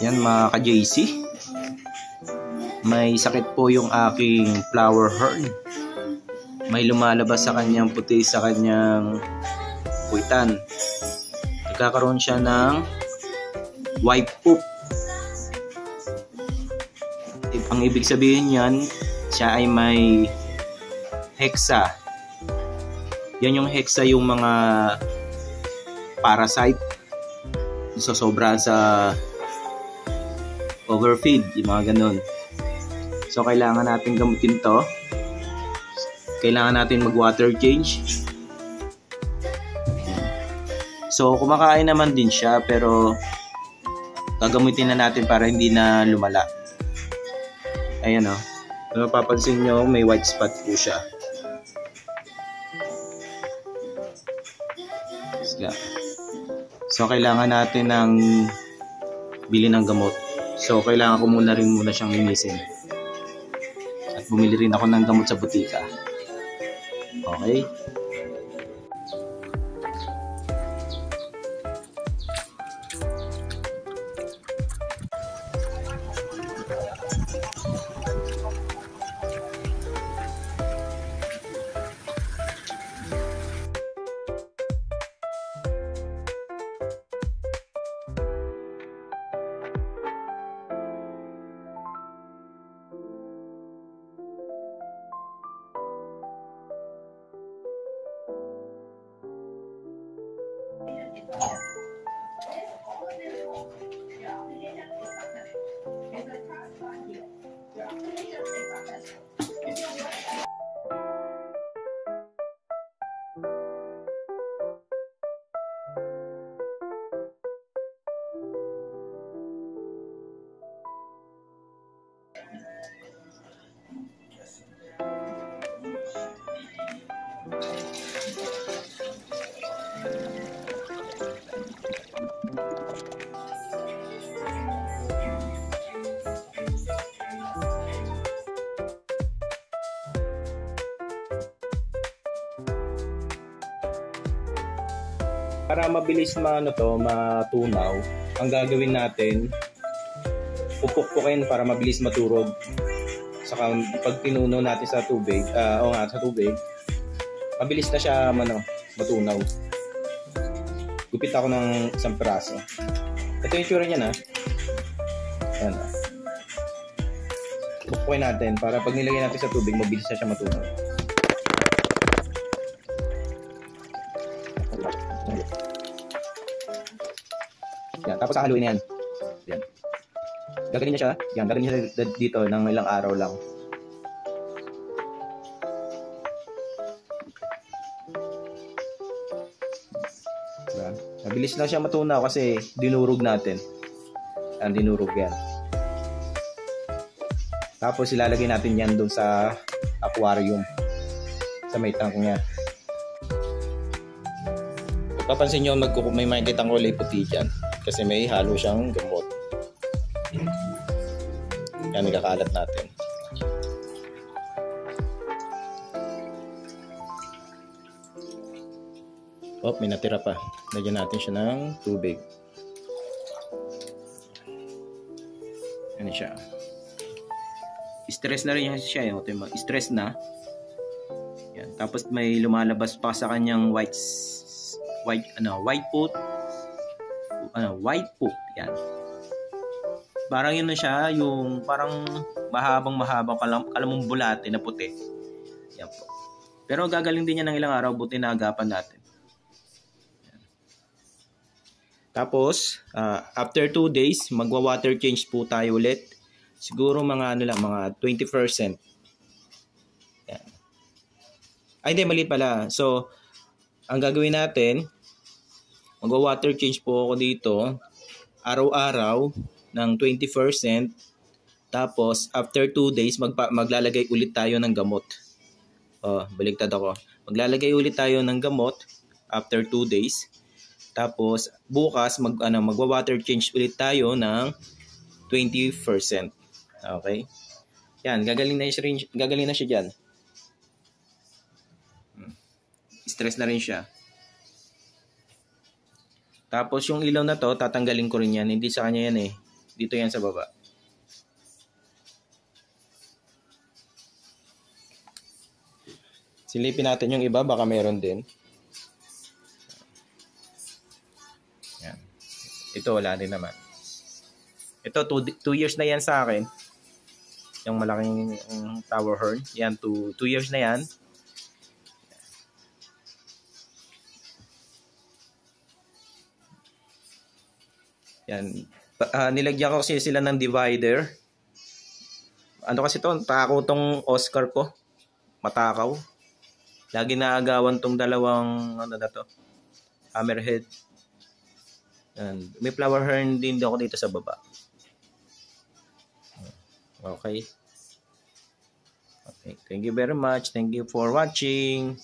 Yan mga ka-JC. May sakit po yung aking flower horn. May lumalabas sa kanyang puti sa kanyang puwitan. Nagkakaroon siya ng white poop. Ang ibig sabihin yan, siya ay may hexa. Yan yung hexa, yung mga parasite. So sobra sa overfeed, yung mga ganun. So kailangan natin gamutin to. Kailangan natin mag water change. So kumakain naman din siya, pero gagamitin na natin para hindi na lumala. Ayan o. Kung mapapansin nyo, may white spot po siya. So kailangan natin ng bili ng gamot. So kailangan ko muna siyang linisin. At bumili rin ako ng gamot sa butika. Okay? Para mabilis matunaw, ang gagawin natin, pupukpukin para mabilis maturog. Saka pag pinuno natin sa tubig, sa tubig, mabilis na siya matunaw. Gupit ako ng isang piraso. Ito yung tsura niya na. Ayan na. Pupukpukin natin para pag nilagay natin sa tubig, mabilis na siya matunaw. Yan, tapos haluin yan. Yan. Gagaling niya siya. Yan, gagaling siya dito ng ilang araw lang. Yan. Mabilis lang siya matunaw kasi dinurog natin. Yan, dinurog yan. Tapos ilalagay natin yan doon sa aquarium. Sa may tank niya. Papansin nyo, may makikita ang kulay puti dyan. Kasi may halo siyang gamot. Yan, nagkakalat natin. Oh, may natira pa. Lagyan natin siya ng tubig. Yan siya. Stress na rin siya. Stress na. Yan. Tapos may lumalabas pa sa kanyang white poop. Yan. Parang yun na siya, yung parang mahabang kalamong bulate na puti. Yan po. Pero gagaling din yan ng ilang araw, buti na agapan natin. Yan. Tapos, after 2 days, magwa-water change po tayo ulit. Siguro mga 20%. Yan. Ay, hindi, mali pala. So, ang gagawin natin, magwa-water change po ako dito araw-araw ng 20%. Tapos after 2 days maglalagay ulit tayo ng gamot. Baligtad ako. Maglalagay ulit tayo ng gamot after 2 days. Tapos bukas magwa-water change ulit tayo ng 20%. Okay? Yan, gagaling na siya diyan. Stress na rin siya. Tapos yung ilaw na to, tatanggalin ko rin yan. Hindi sa kanya yan eh. Dito yan sa baba. Silipin natin yung iba, baka meron din. Yan. Ito wala din naman. Ito 2 years na yan sa akin. Yung malaking tower horn. Yan 2 years na yan. Yan. Nilagyan ko kasi sila ng divider. Ano kasi to? Tako tong Oscar ko. Matakaw. Lagi naagawan tong dalawang ano na to. Hammerhead. Yan. May flower horn din ako dito sa baba. Okay. Okay. Thank you very much. Thank you for watching.